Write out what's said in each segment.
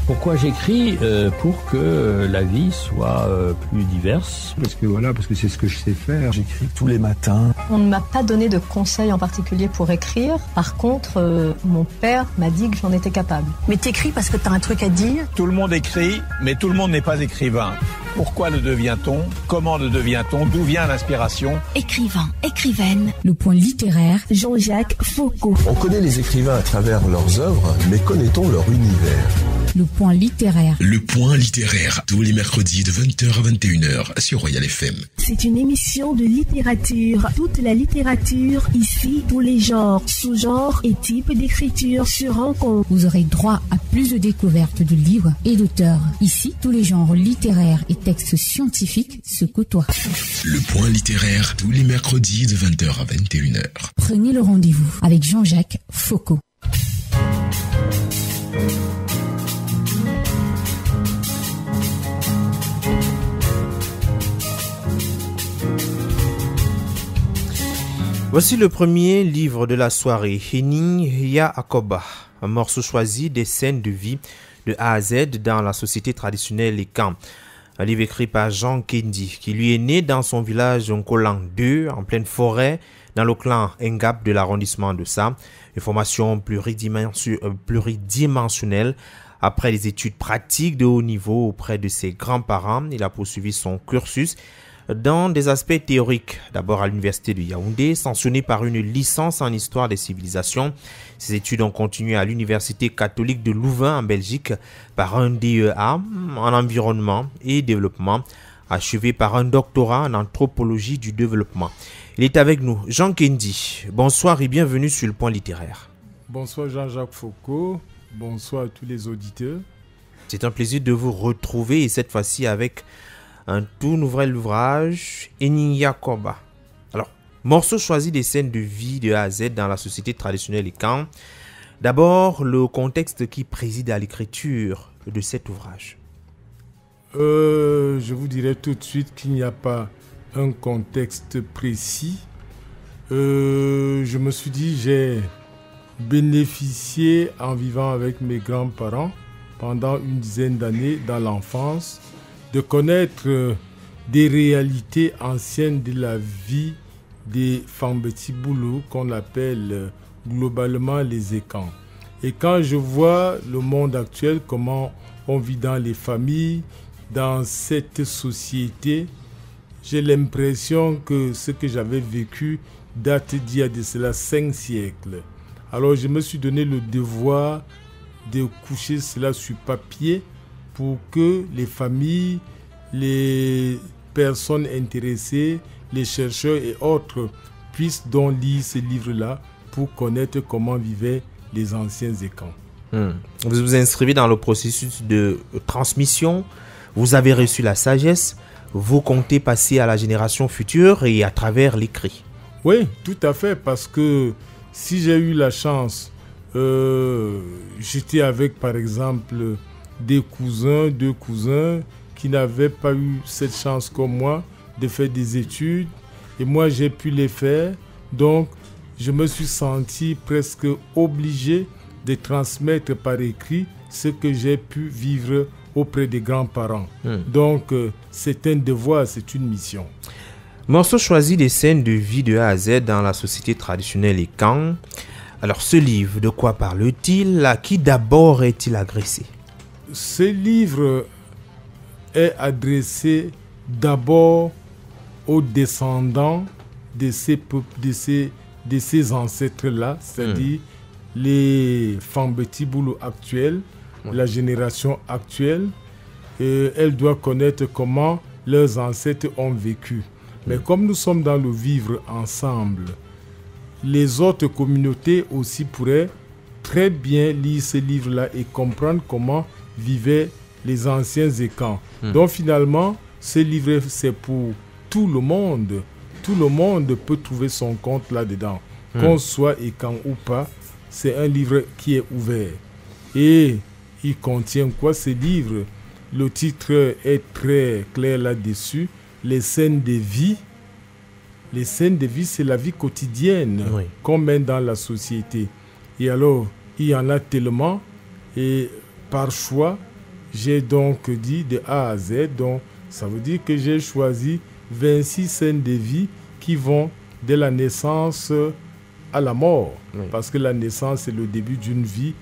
Pourquoi j'écris? Pour que la vie soit plus diverse. Parce que c'est ce que je sais faire. J'écris tous les matins. On ne m'a pas donné de conseils en particulier pour écrire. Par contre, mon père m'a dit que j'en étais capable. Mais t'écris parce que t'as un truc à dire? Tout le monde écrit, mais tout le monde n'est pas écrivain. Pourquoi le devient-on? Comment le devient-on? D'où vient l'inspiration? Écrivain, écrivaine. Le point littéraire, Jean-Jacques Foucault. On connaît les écrivains à travers leurs œuvres, mais connaît-on leur univers? Le point littéraire. Le point littéraire, tous les mercredis de 20h à 21h sur Royal FM. C'est une émission de littérature. Toute la littérature, ici, tous les genres, sous-genres et types d'écriture se rencontrent. Vous aurez droit à plus de découvertes de livres et d'auteurs. Ici, tous les genres littéraires et textes scientifiques se côtoient. Le point littéraire, tous les mercredis de 20h à 21h. Prenez le rendez-vous avec Jean-Jacques Foucault. Voici le premier livre de la soirée, Enin-Ya-Akoba, un morceau choisi des scènes de vie de A à Z dans la société traditionnelle Ekan. Un livre écrit par Jean Kendi, qui lui est né dans son village Nkolang 2, en pleine forêt, dans le clan Ngap de l'arrondissement de Sa. Une formation pluridimensionnelle. Après des études pratiques de haut niveau auprès de ses grands-parents, il a poursuivi son cursus dans des aspects théoriques, d'abord à l'université de Yaoundé, sanctionné par une licence en histoire des civilisations. Ses études ont continué à l'université catholique de Louvain en Belgique par un DEA en environnement et développement, achevé par un doctorat en anthropologie du développement. Il est avec nous, Jean Kendi. Bonsoir et bienvenue sur le point littéraire. Bonsoir Jean-Jacques Foucault, bonsoir à tous les auditeurs. C'est un plaisir de vous retrouver et cette fois-ci avec un tout nouvel ouvrage, Enin-Ya-Akoba. Alors, morceau choisi des scènes de vie de A à Z dans la société traditionnelle Ekan. D'abord, le contexte qui préside à l'écriture de cet ouvrage. Je vous dirais tout de suite qu'il n'y a pas un contexte précis. Je me suis dit, j'ai bénéficié en vivant avec mes grands-parents pendant une dizaine d'années dans l'enfance, de connaître des réalités anciennes de la vie des Fambeti-Boulou qu'on appelle globalement les Ekans. Et quand je vois le monde actuel, comment on vit dans les familles, dans cette société, j'ai l'impression que ce que j'avais vécu date d'il y a de cela 5 siècles. Alors je me suis donné le devoir de coucher cela sur papier pour que les familles, les personnes intéressées, les chercheurs et autres puissent donc lire ce livre-là pour connaître comment vivaient les anciens Ekans. Vous vous inscrivez dans le processus de transmission, vous avez reçu la sagesse, vous comptez passer à la génération future et à travers l'écrit. Oui, tout à fait, parce que si j'ai eu la chance, j'étais avec par exemple deux cousins qui n'avaient pas eu cette chance comme moi de faire des études et moi j'ai pu les faire, donc je me suis senti presque obligé de transmettre par écrit ce que j'ai pu vivre auprès des grands-parents. Donc c'est un devoir, c'est une mission. Morceau choisi des scènes de vie de A à Z dans la société traditionnelle Ekan. Alors ce livre, de quoi parle-t-il? À qui d'abord est-il adressé? Ce livre est adressé d'abord aux descendants de ces ancêtres-là, c'est-à-dire les Fambeti-Boulou actuels, la génération actuelle. Elle doit connaître comment leurs ancêtres ont vécu. Mais comme nous sommes dans le vivre ensemble, les autres communautés aussi pourraient très bien lire ce livre-là et comprendre comment vivaient les anciens Ekans. Donc finalement, ce livre, c'est pour tout le monde. Tout le monde peut trouver son compte là-dedans. Qu'on soit Ekan ou pas, c'est un livre qui est ouvert. Et il contient quoi ce livre? Le titre est très clair là-dessus. Les scènes de vie. Les scènes de vie, c'est la vie quotidienne qu'on mène dans la société. Et alors, il y en a tellement. Et par choix, j'ai donc dit de A à Z. Donc, ça veut dire que j'ai choisi 26 scènes de vie qui vont de la naissance à la mort. Oui. Parce que la naissance, c'est le début d'une vie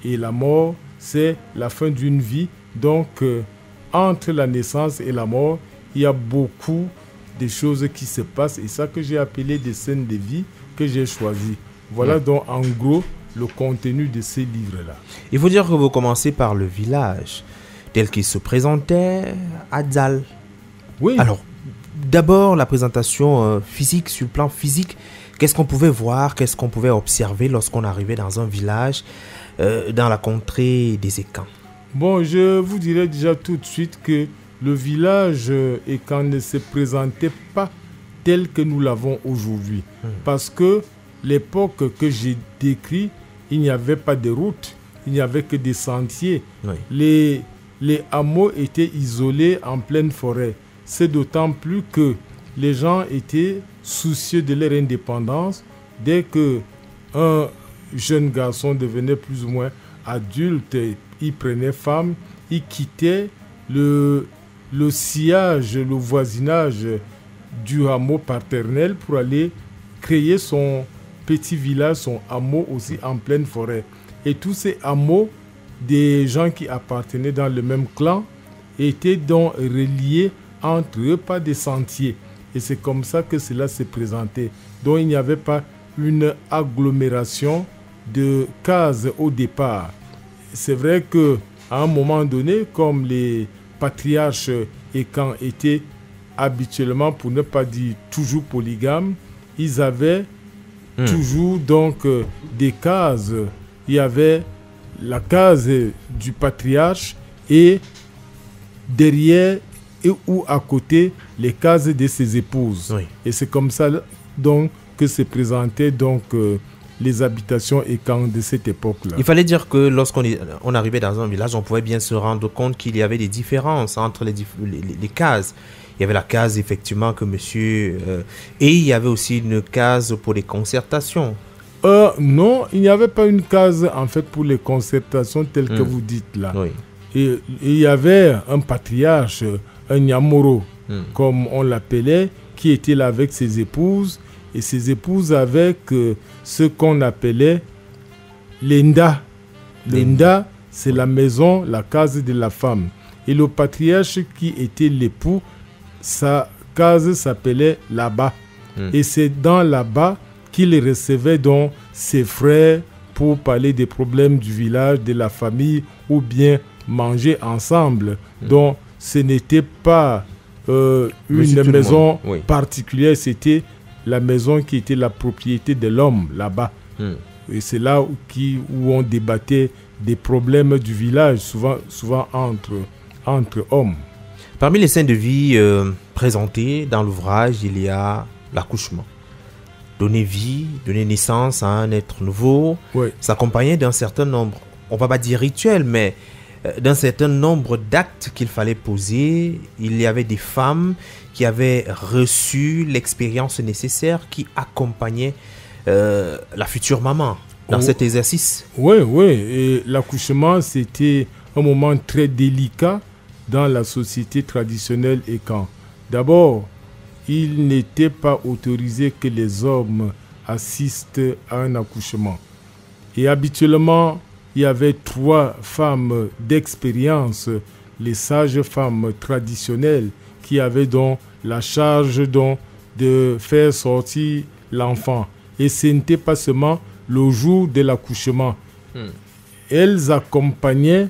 et la mort, c'est la fin d'une vie. Donc, entre la naissance et la mort, il y a beaucoup de choses qui se passent. Et ça que j'ai appelé des scènes de vie que j'ai choisies. Voilà donc en gros le contenu de ces livres-là. Il faut dire que vous commencez par le village tel qu'il se présentait à Dzal. Oui. Alors, d'abord, la présentation physique, sur le plan physique, qu'est-ce qu'on pouvait voir, qu'est-ce qu'on pouvait observer lorsqu'on arrivait dans un village, dans la contrée des Ekans? Bon, je vous dirais déjà tout de suite que le village Ekan ne se présentait pas tel que nous l'avons aujourd'hui. Parce que l'époque que j'ai décrite, il n'y avait pas de route, il n'y avait que des sentiers. Oui. Les hameaux étaient isolés en pleine forêt. C'est d'autant plus que les gens étaient soucieux de leur indépendance. Dès qu'un jeune garçon devenait plus ou moins adulte, il prenait femme, il quittait le sillage, le voisinage du hameau paternel pour aller créer son petit village, son hameau aussi en pleine forêt. Et tous ces hameaux, des gens qui appartenaient dans le même clan, étaient donc reliés entre eux par des sentiers. Et c'est comme ça que cela s'est présenté. Donc il n'y avait pas une agglomération de cases au départ. C'est vrai qu'à un moment donné, comme les patriarches Ekan étaient habituellement, pour ne pas dire toujours polygames, ils avaient toujours donc des cases. Il y avait la case du patriarche et derrière ou à côté les cases de ses épouses. Oui. Et c'est comme ça donc que se présentaient donc les habitations Ekan de cette époque-là. Il fallait dire que lorsqu'on arrivait dans un village, on pouvait bien se rendre compte qu'il y avait des différences entre les cases. Il y avait la case effectivement que monsieur... et il y avait aussi une case pour les concertations. Non, il n'y avait pas une case en fait pour les concertations telles que vous dites là. Oui. Et il y avait un patriarche, un Nyamoro, comme on l'appelait, qui était là avec ses épouses. Et ses épouses avec ce qu'on appelait l'Enda. L'Enda, c'est la maison, la case de la femme. Et le patriarche qui était l'époux, sa case s'appelait là-bas. Et c'est dans là-bas qu'il recevait donc ses frères pour parler des problèmes du village, de la famille, ou bien manger ensemble. Donc ce n'était pas une maison particulière, c'était la maison qui était la propriété de l'homme là-bas. Et c'est là où on débattait des problèmes du village, souvent entre hommes. Parmi les scènes de vie présentées dans l'ouvrage, il y a l'accouchement. Donner vie, donner naissance à un être nouveau, s'accompagner d'un certain nombre, on ne va pas dire rituel, mais d'un certain nombre d'actes qu'il fallait poser. Il y avait des femmes qui avaient reçu l'expérience nécessaire, qui accompagnaient la future maman dans cet exercice. Oui. Et l'accouchement, c'était un moment très délicat dans la société traditionnelle Ekan. D'abord, il n'était pas autorisé que les hommes assistent à un accouchement. Et habituellement, il y avait 3 femmes d'expérience, les sages-femmes traditionnelles, qui avaient donc la charge donc de faire sortir l'enfant. Et ce n'était pas seulement le jour de l'accouchement. Elles accompagnaient,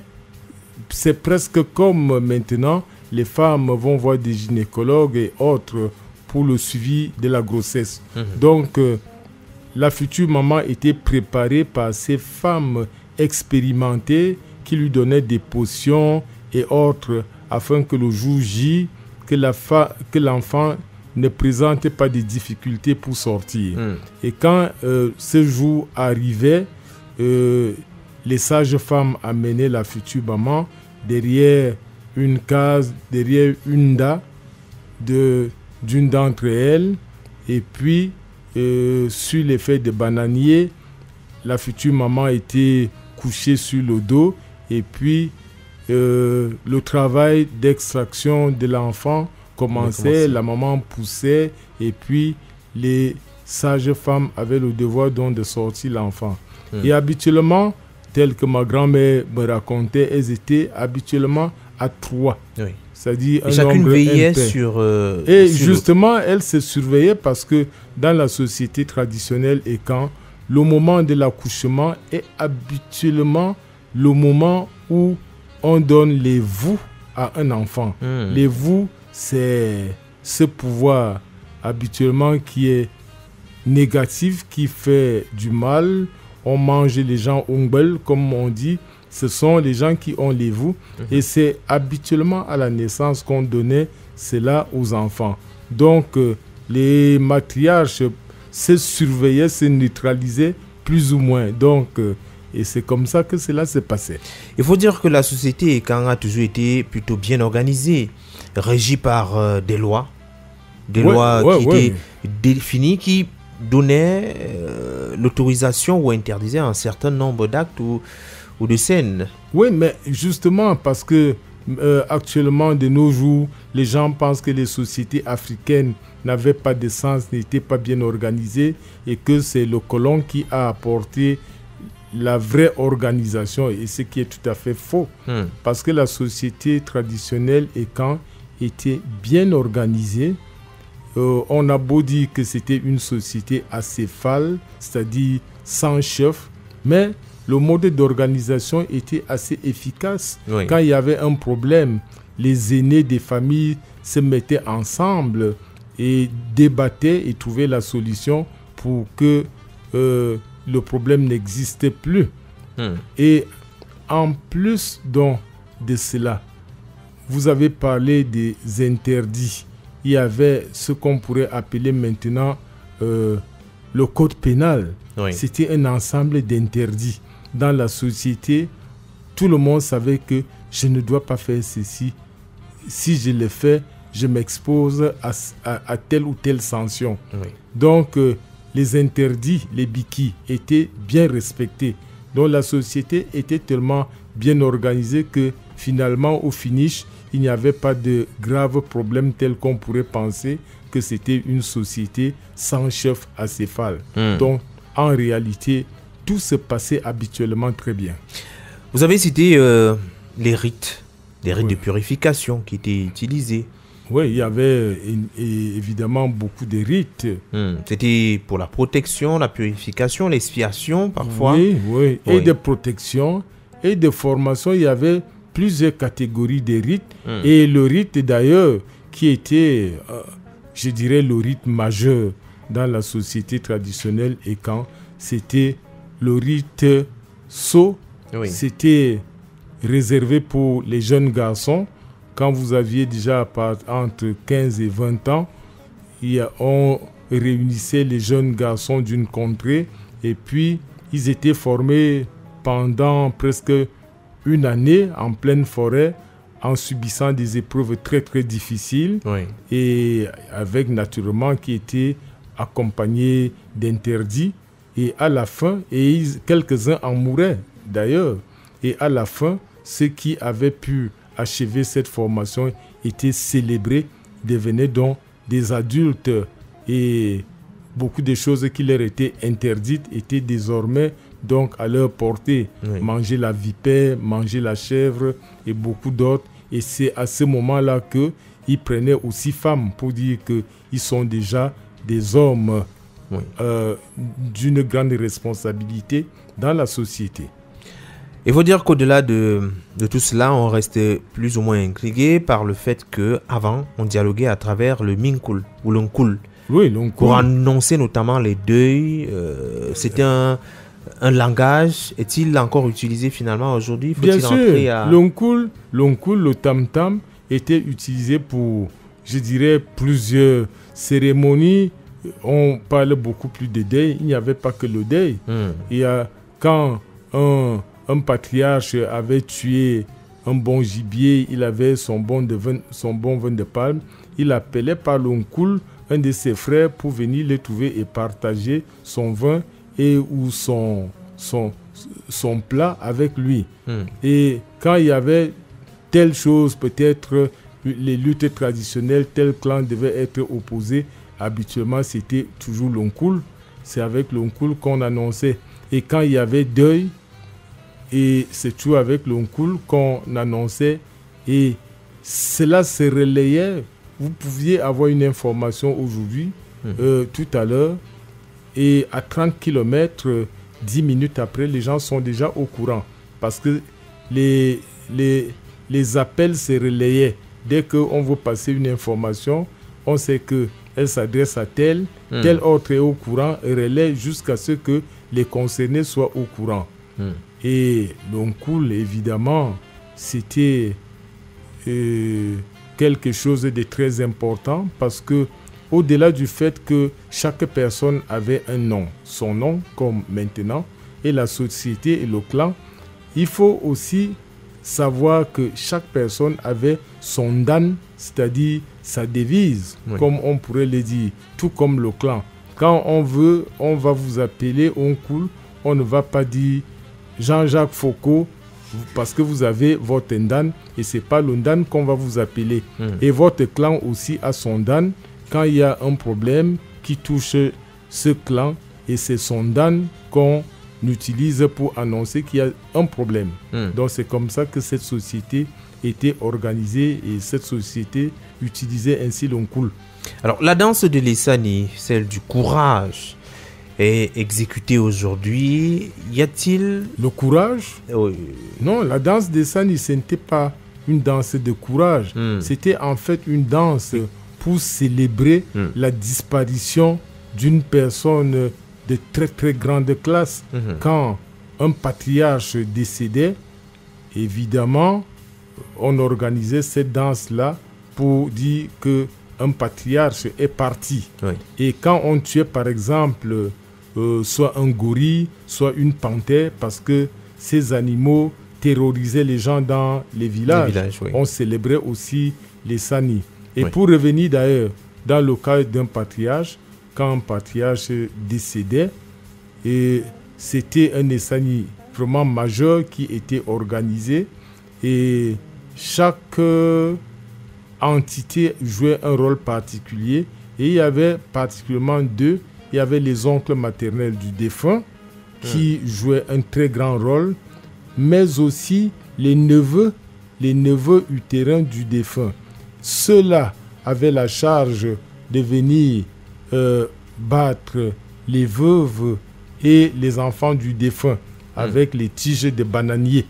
c'est presque comme maintenant, les femmes vont voir des gynécologues et autres pour le suivi de la grossesse. Donc, la future maman était préparée par ces femmes expérimentées qui lui donnaient des potions et autres afin que le jour J, que l'enfant ne présente pas de difficultés pour sortir. Et quand ce jour arrivait, les sages-femmes amenaient la future maman derrière une case, derrière une dalle d'une d'entre elles, et puis sur les feuilles de bananier, la future maman était couchée sur le dos, et puis le travail d'extraction de l'enfant commençait, la maman poussait et puis les sages-femmes avaient le devoir donc de sortir l'enfant. Et habituellement, tel que ma grand-mère me racontait, elles étaient habituellement à 3. Oui. C'est-à-dire chacune veillait sur... et justement, elle se surveillait parce que dans la société traditionnelle et quand le moment de l'accouchement est habituellement le moment où on donne les voux à un enfant. Les voux, c'est ce pouvoir habituellement qui est négatif, qui fait du mal. On mange les gens ongbel, comme on dit. Ce sont les gens qui ont les voux. Et c'est habituellement à la naissance qu'on donnait cela aux enfants. Donc, les matriarches se surveillaient, se neutralisaient plus ou moins. Donc, et c'est comme ça que cela s'est passé. Il faut dire que la société Ekan a toujours été plutôt bien organisée, régie par des lois. Des lois qui étaient définies, qui donnaient l'autorisation ou interdisaient un certain nombre d'actes ou de scènes. Oui, mais justement parce que actuellement, de nos jours, les gens pensent que les sociétés africaines n'avaient pas de sens, n'étaient pas bien organisées et que c'est le colon qui a apporté la vraie organisation, et ce qui est tout à fait faux. Parce que la société traditionnelle Ekan était bien organisée. On a beau dire que c'était une société acéphale, c'est-à-dire sans chef, mais le mode d'organisation était assez efficace. Oui. Quand il y avait un problème, les aînés des familles se mettaient ensemble et débattaient et trouvaient la solution pour que le problème n'existait plus. Et en plus donc de cela, vous avez parlé des interdits. Il y avait ce qu'on pourrait appeler maintenant le code pénal. Oui. C'était un ensemble d'interdits. Dans la société, tout le monde savait que je ne dois pas faire ceci. Si je le fais, je m'expose à telle ou telle sanction. Oui. Donc, les interdits, les bikis, étaient bien respectés. Donc, la société était tellement bien organisée que finalement, au finish, il n'y avait pas de graves problèmes tels qu'on pourrait penser que c'était une société sans chef acéphale. Donc, en réalité, tout se passait habituellement très bien. Vous avez cité les rites de purification qui étaient utilisés. Oui, il y avait évidemment beaucoup de rites. C'était pour la protection, la purification, l'expiation parfois. Oui. Et de protection et de formation. Il y avait plusieurs catégories de rites. Et le rite d'ailleurs qui était, je dirais, le rite majeur dans la société traditionnelle Ekan, c'était le rite So. Oui. C'était réservé pour les jeunes garçons. Quand vous aviez déjà entre 15 et 20 ans, on réunissait les jeunes garçons d'une contrée et puis ils étaient formés pendant presque une année en pleine forêt en subissant des épreuves très très difficiles. Oui. Et avec naturellement qui étaient accompagnés d'interdits. Et à la fin, quelques-uns en mouraient d'ailleurs. Et à la fin, ceux qui avaient pu achever cette formation étaient célébrés, devenaient donc des adultes. Et beaucoup de choses qui leur étaient interdites étaient désormais donc à leur portée. Oui. Manger la vipère, manger la chèvre et beaucoup d'autres. Et c'est à ce moment-là qu'ils prenaient aussi femmes pour dire qu'ils sont déjà des hommes. Oui. D'une grande responsabilité dans la société. Il faut dire qu'au-delà de tout cela, on reste plus ou moins intrigué par le fait qu'avant, on dialoguait à travers le minkul ou l'onkul. Oui, l'onkul. Pour annoncer notamment les deuils. C'était un langage. Est-il encore utilisé finalement aujourd'hui? Bien sûr, l'onkul, le tam-tam était utilisé pour, je dirais, plusieurs cérémonies. On parle beaucoup plus de deuil. Il n'y avait pas que le deuil. Quand un patriarche avait tué un bon gibier, il avait son bon vin de palme, il appelait par l'onkul un de ses frères pour venir le trouver et partager son vin ou son plat avec lui. Et quand il y avait telle chose, peut-être les luttes traditionnelles, tel clan devait être opposé. Habituellement, c'était toujours l'Onkul. C'est avec l'Onkul qu'on annonçait. Et quand il y avait deuil, et c'est toujours avec l'Onkul qu'on annonçait. Et cela se relayait. Vous pouviez avoir une information aujourd'hui, tout à l'heure, et à 30 km, 10 minutes après, les gens sont déjà au courant. Parce que les appels se relayaient. Dès qu'on veut passer une information, on sait qu'elle s'adresse à tel autre est au courant, et relaie jusqu'à ce que les concernés soient au courant. Et l'Onkul, évidemment, c'était quelque chose de très important parce que au-delà du fait que chaque personne avait un nom, son nom comme maintenant, et la société et le clan, il faut aussi savoir que chaque personne avait son dan, c'est-à-dire sa devise, comme on pourrait le dire, tout comme le clan. Quand on va vous appeler Onkul, on ne va pas dire Jean-Jacques Foucault parce que vous avez votre dan et c'est pas le dan qu'on va vous appeler. Et votre clan aussi a son dan. Quand il y a un problème qui touche ce clan, et c'est son dan qu'on utilise pour annoncer qu'il y a un problème. Donc c'est comme ça que cette société était organisée et cette société utilisait ainsi l'Onkul. Alors la danse de l'Essani, celle du courage, est exécutée aujourd'hui. Y a-t-il... Le courage? Non, la danse de l'Essani, ce n'était pas une danse de courage. C'était en fait une danse pour célébrer la disparition d'une personne de très très grande classe. Quand un patriarche décédait, évidemment, on organisait cette danse-là pour dire qu'un patriarche est parti. Et quand on tuait par exemple soit un gorille, soit une panthère, parce que ces animaux terrorisaient les gens dans les villages, on célébrait aussi les Sani. Et pour revenir d'ailleurs, dans le cas d'un patriarche, quand un patriarche décédait, et c'était un Essani vraiment majeur qui était organisé et chaque entité jouait un rôle particulier et il y avait particulièrement deux. Il y avait les oncles maternels du défunt qui jouaient un très grand rôle, mais aussi les neveux utérins du défunt. Ceux-là avaient la charge de venir battre les veuves et les enfants du défunt avec les tiges de bananier.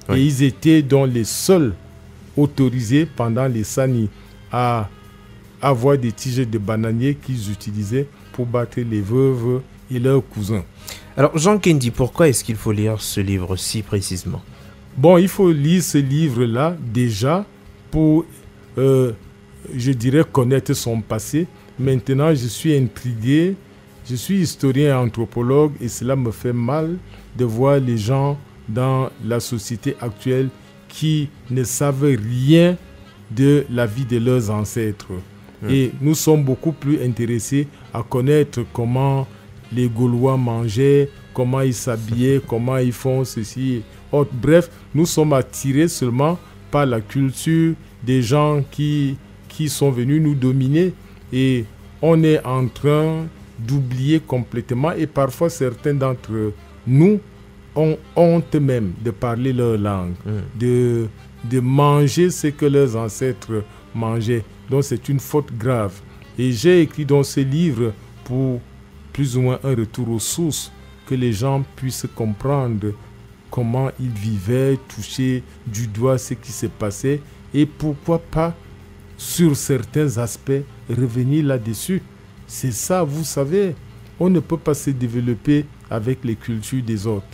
Et ils étaient donc les seuls autorisés pendant les Sani à avoir des tiges de bananier qu'ils utilisaient pour battre les veuves et leurs cousins. Alors Jean Kendi, pourquoi est-ce qu'il faut lire ce livre-ci précisément? Bon, il faut lire ce livre-là déjà pour, je dirais, connaître son passé. Maintenant, je suis intrigué. Je suis historien et anthropologue et cela me fait mal de voir les gens dans la société actuelle qui ne savent rien de la vie de leurs ancêtres. Et nous sommes beaucoup plus intéressés à connaître comment les Gaulois mangeaient, comment ils s'habillaient, comment ils font ceci. Bref, nous sommes attirés seulement par la culture des gens qui sont venus nous dominer. Et on est en train d'oublier complètement et parfois certains d'entre nous ont honte même de parler leur langue, de manger ce que leurs ancêtres mangeaient. Donc c'est une faute grave. Et j'ai écrit dans ce livre pour plus ou moins un retour aux sources, que les gens puissent comprendre comment ils vivaient, toucher du doigt ce qui se passait et pourquoi pas sur certains aspects revenir là-dessus. C'est ça, vous savez, on ne peut pas se développer avec les cultures des autres.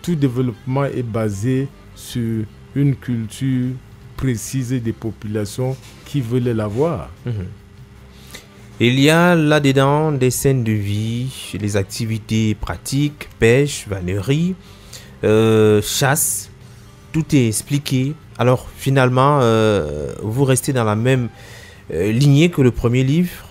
Tout développement est basé sur une culture précise des populations qui veulent l'avoir. Il y a là-dedans des scènes de vie, les activités pratiques, pêche, vannerie, chasse, tout est expliqué. Alors finalement, vous restez dans la même lignée que le premier livre?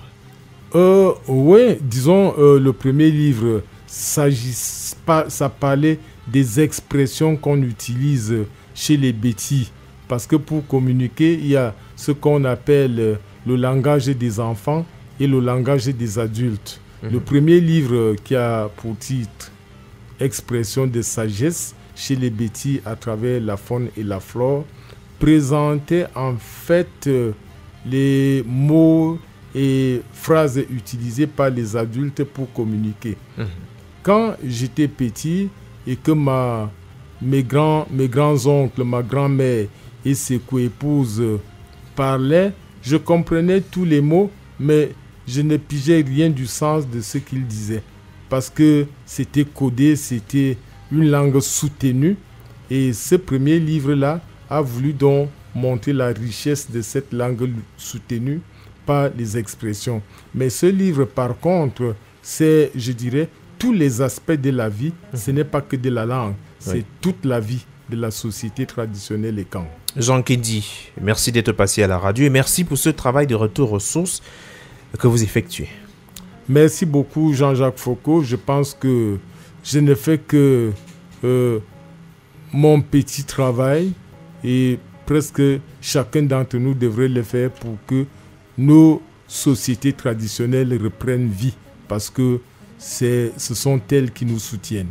Oui, disons, le premier livre, ça parlait des expressions qu'on utilise chez les Bétis Parce que pour communiquer, il y a ce qu'on appelle le langage des enfants et le langage des adultes. Le premier livre qui a pour titre « Expression de sagesse » chez les Betty à travers la faune et la flore présentait en fait les mots et phrases utilisées par les adultes pour communiquer. Quand j'étais petit et que mes grands-oncles, ma grand-mère et ses coépouses parlaient, je comprenais tous les mots, mais je ne pigeais rien du sens de ce qu'ils disaient. Parce que c'était codé, c'était une langue soutenue. Et ce premier livre-là a voulu donc montrer la richesse de cette langue soutenue par les expressions. Mais ce livre, par contre, c'est, je dirais, tous les aspects de la vie. Ce n'est pas que de la langue, c'est toute la vie de la société traditionnelle et Kan. Jean Kendi, merci d'être passé à la radio et merci pour ce travail de retour aux sources que vous effectuez. Merci beaucoup Jean-Jacques Foucault. Je pense que je ne fais que mon petit travail et presque chacun d'entre nous devrait le faire pour que nos sociétés traditionnelles reprennent vie parce que ce sont elles qui nous soutiennent.